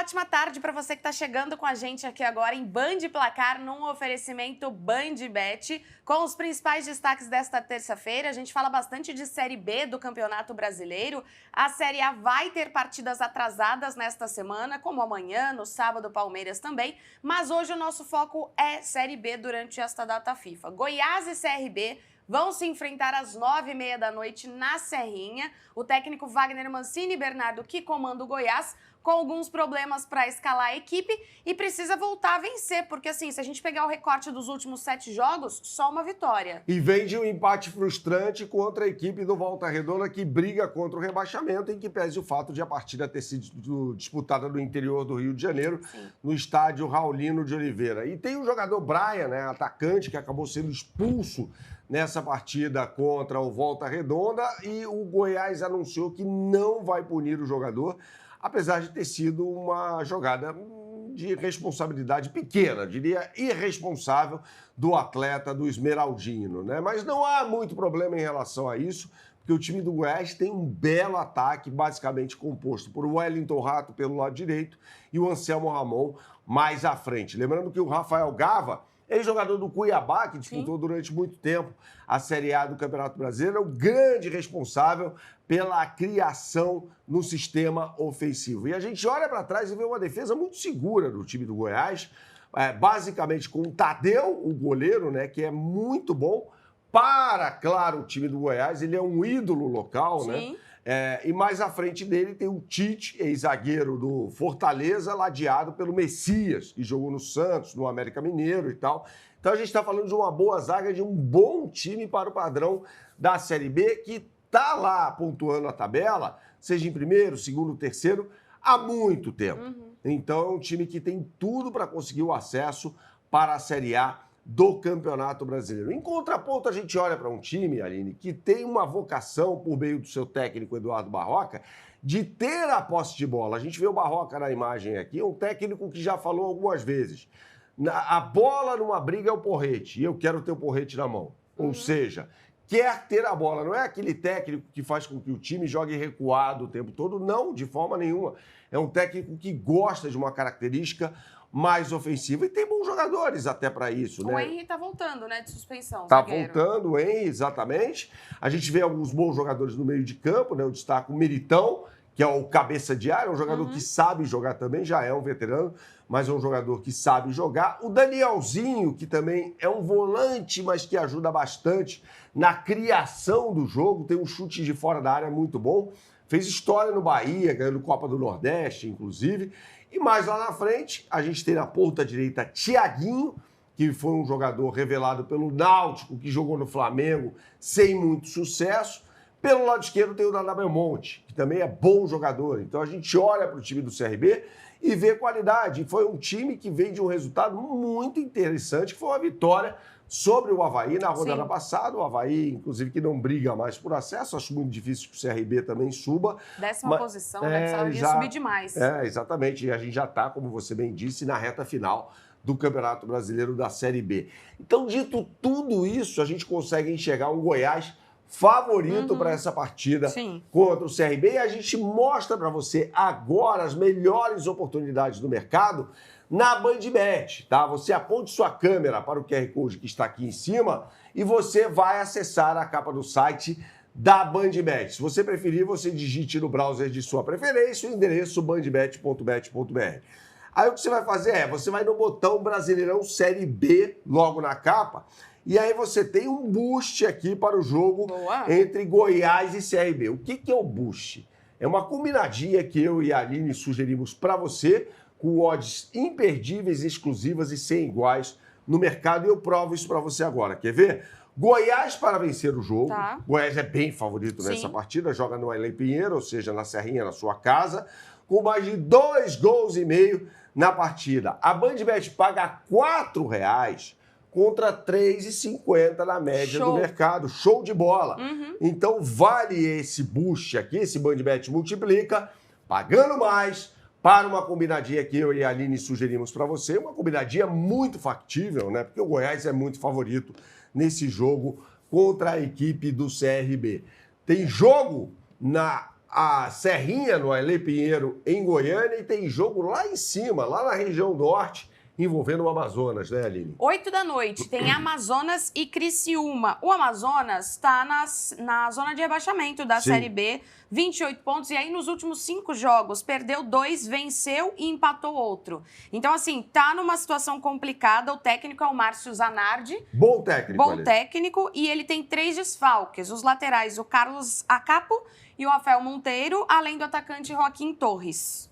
ótima tarde para você que está chegando com a gente aqui agora em Band Placar, num oferecimento BandBet, com os principais destaques desta terça-feira. A gente fala bastante de Série B do Campeonato Brasileiro. A Série A vai ter partidas atrasadas nesta semana, como amanhã, no sábado, Palmeiras também. Mas hoje o nosso foco é Série B durante esta data FIFA. Goiás e CRB vão se enfrentar às 9h30 da noite na Serrinha. O técnico Wagner Mancini Bernardo, que comanda o Goiás, com alguns problemas para escalar a equipe e precisa voltar a vencer, porque assim, se a gente pegar o recorte dos últimos 7 jogos, só uma vitória. E vem de um empate frustrante contra a equipe do Volta Redonda, que briga contra o rebaixamento, em que pese o fato de a partida ter sido disputada no interior do Rio de Janeiro, no estádio Raulino de Oliveira. E tem o jogador Brian, né, atacante, que acabou sendo expulso nessa partida contra o Volta Redonda, e o Goiás anunciou que não vai punir o jogador, apesar de ter sido uma jogada de responsabilidade pequena, diria irresponsável, do atleta do Esmeraldino, né? Mas não há muito problema em relação a isso, porque o time do Goiás tem um belo ataque, basicamente composto por Wellington Rato pelo lado direito e o Anselmo Ramon mais à frente. Lembrando que o Rafael Gava, ex-jogador do Cuiabá, que disputou durante muito tempo a Série A do Campeonato Brasileiro, é o grande responsável pela criação no sistema ofensivo. E a gente olha para trás e vê uma defesa muito segura do time do Goiás, basicamente com o Tadeu, o goleiro, né, que é muito bom para, claro, o time do Goiás. Ele é um ídolo local, né? E mais à frente dele tem o Tite, ex-zagueiro do Fortaleza, ladeado pelo Messias, que jogou no Santos, no América Mineiro e tal. Então a gente está falando de uma boa zaga, de um bom time para o padrão da Série B, que está lá pontuando a tabela, seja em primeiro, segundo, terceiro, há muito tempo. Então é um time que tem tudo para conseguir o acesso para a Série A do Campeonato Brasileiro. Em contraponto, a gente olha para um time, Aline, que tem uma vocação, por meio do seu técnico Eduardo Barroca, de ter a posse de bola. A gente vê o Barroca na imagem aqui, um técnico que já falou algumas vezes. A bola numa briga é o porrete, e eu quero ter o porrete na mão. Ou seja, quer ter a bola. Não é aquele técnico que faz com que o time jogue recuado o tempo todo. Não, de forma nenhuma. É um técnico que gosta de uma característica mais ofensiva. E tem bons jogadores até para isso, né? O Henry tá voltando, né, de suspensão. Tá voltando o Henry, exatamente. A gente vê alguns bons jogadores no meio de campo, né? Eu destaco o Militão, que é o cabeça de área, é um jogador que sabe jogar também, já é um veterano, mas é um jogador que sabe jogar. O Danielzinho, que também é um volante, mas que ajuda bastante na criação do jogo, tem um chute de fora da área muito bom. Fez história no Bahia, ganhando Copa do Nordeste, inclusive. E mais lá na frente, a gente tem na ponta direita Thiaguinho, que foi um jogador revelado pelo Náutico, que jogou no Flamengo sem muito sucesso. Pelo lado esquerdo tem o Dada Belmonte, que também é bom jogador. Então a gente olha para o time do CRB e vê qualidade. E foi um time que veio de um resultado muito interessante, que foi uma vitória sobre o Avaí na rodada passada. O Avaí, inclusive, que não briga mais por acesso. Acho muito difícil que o CRB também suba. 10ª posição, né? Precisaria subir demais. Exatamente. E a gente já está, como você bem disse, na reta final do Campeonato Brasileiro da Série B. Então, dito tudo isso, a gente consegue enxergar um Goiás favorito para essa partida contra o CRB. E a gente mostra para você agora as melhores oportunidades do mercado na BandBet, tá? Você aponte sua câmera para o QR Code que está aqui em cima e você vai acessar a capa do site da BandBet. Se você preferir, você digite no browser de sua preferência o endereço bandbet.bet.br. Aí o que você vai fazer você vai no botão Brasileirão Série B, logo na capa, e aí você tem um boost aqui para o jogo entre Goiás e CRB. O que é o boost? É uma combinadinha que eu e a Aline sugerimos para você, com odds imperdíveis, exclusivas e sem iguais no mercado. E eu provo isso para você agora. Quer ver? Goiás para vencer o jogo. Goiás é bem favorito nessa partida. Joga no Ailém Pinheiro, ou seja, na Serrinha, na sua casa, com mais de 2,5 gols na partida. A BandBet paga R$4 contra R$ 3,50 na média do mercado. Show de bola. Então vale esse boost aqui, esse BandBet multiplica, pagando mais, para uma combinadinha que eu e a Aline sugerimos para você, uma combinadinha muito factível, né? Porque o Goiás é muito favorito nesse jogo contra a equipe do CRB. Tem jogo na a Serrinha, no Ailê Pinheiro, em Goiânia, e tem jogo lá em cima, lá na região norte, envolvendo o Amazonas, né, Aline? 8 da noite, tem Amazonas e Criciúma. O Amazonas está na zona de rebaixamento da Série B, 28 pontos, e aí nos últimos 5 jogos, perdeu 2, venceu e empatou outro. Então, assim, tá numa situação complicada. O técnico é o Márcio Zanardi. Bom técnico, Bom técnico, e ele tem 3 desfalques. Os laterais, o Carlos Acapo e o Rafael Monteiro, além do atacante Joaquim Torres.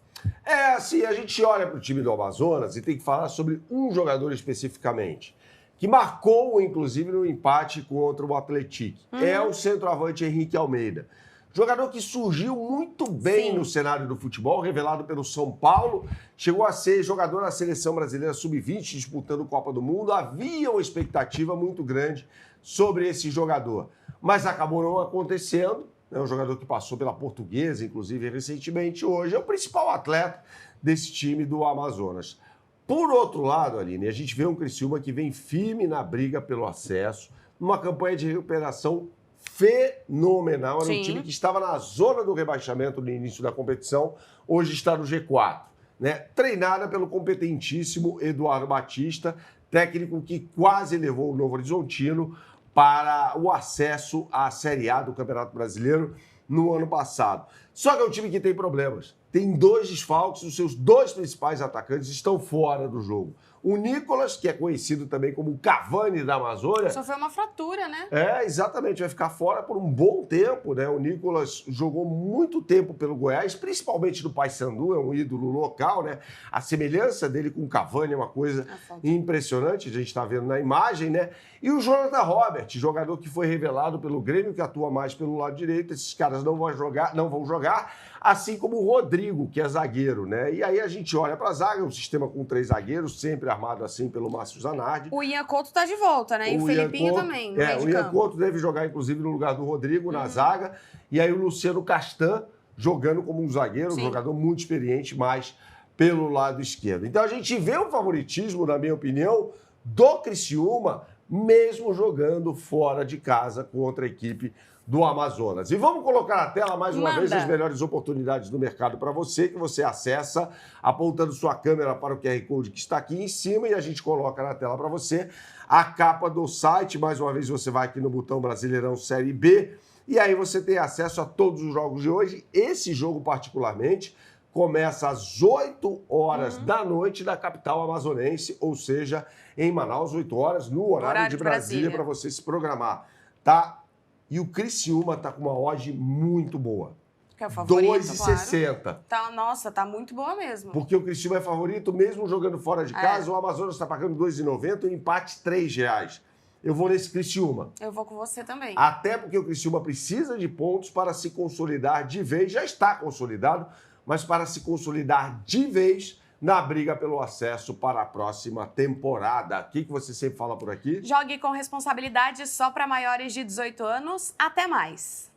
Assim, a gente olha para o time do Amazonas e tem que falar sobre um jogador especificamente, que marcou, inclusive, no empate contra o Atlético. É o centroavante Henrique Almeida. Jogador que surgiu muito bem no cenário do futebol, revelado pelo São Paulo, chegou a ser jogador da Seleção Brasileira Sub-20, disputando Copa do Mundo. Havia uma expectativa muito grande sobre esse jogador, mas acabou não acontecendo. É um jogador que passou pela Portuguesa, inclusive, recentemente. Hoje é o principal atleta desse time do Amazonas. Por outro lado, Aline, a gente vê um Criciúma que vem firme na briga pelo acesso, numa campanha de recuperação fenomenal. Era um time que estava na zona do rebaixamento no início da competição, hoje está no G4. Né? Treinada pelo competentíssimo Eduardo Batista, técnico que quase levou o Novo Horizontino para o acesso à Série A do Campeonato Brasileiro no ano passado. Só que é um time que tem problemas. Tem 2 desfalques, os seus 2 principais atacantes estão fora do jogo. O Nicolas, que é conhecido também como o Cavani da Amazônia... Sofreu uma fratura, né? Exatamente, vai ficar fora por um bom tempo, né? O Nicolas jogou muito tempo pelo Goiás, principalmente no Paysandu, é um ídolo local, né? A semelhança dele com o Cavani é uma coisa impressionante, a gente está vendo na imagem, né? E o Jonathan Robert, jogador que foi revelado pelo Grêmio, que atua mais pelo lado direito. Esses caras não vão jogar, assim como o Rodrigo, que é zagueiro, né? E aí a gente olha para a zaga, um sistema com 3 zagueiros, sempre armado assim pelo Márcio Zanardi. O Ian Couto tá de volta, né? E o Felipinho também, no meio de campo. O Ian campo. Couto deve jogar, inclusive, no lugar do Rodrigo, na zaga. E aí o Luciano Castan jogando como um zagueiro, um jogador muito experiente, mas pelo lado esquerdo. Então a gente vê o favoritismo, na minha opinião, do Criciúma, mesmo jogando fora de casa contra a equipe do Amazonas. E vamos colocar na tela mais uma vez as melhores oportunidades do mercado para você, que você acessa apontando sua câmera para o QR Code que está aqui em cima, e a gente coloca na tela para você a capa do site. Mais uma vez você vai aqui no botão Brasileirão Série B e aí você tem acesso a todos os jogos de hoje. Esse jogo particularmente começa às 8 horas da noite da capital amazonense, ou seja, em Manaus, 8 horas, no horário de Brasília, para você se programar, tá? E o Criciúma tá com uma odd muito boa. Que é o favorito, 2,60. Claro. Tá, nossa, tá muito boa mesmo. Porque o Criciúma é favorito, mesmo jogando fora de casa. O Amazonas está pagando R$2,90 e o empate R$3. Eu vou nesse Criciúma. Eu vou com você também. Até porque o Criciúma precisa de pontos para se consolidar de vez. Já está consolidado, mas para se consolidar de vez na briga pelo acesso para a próxima temporada. O que você sempre fala por aqui? Jogue com responsabilidade, só para maiores de 18 anos. Até mais!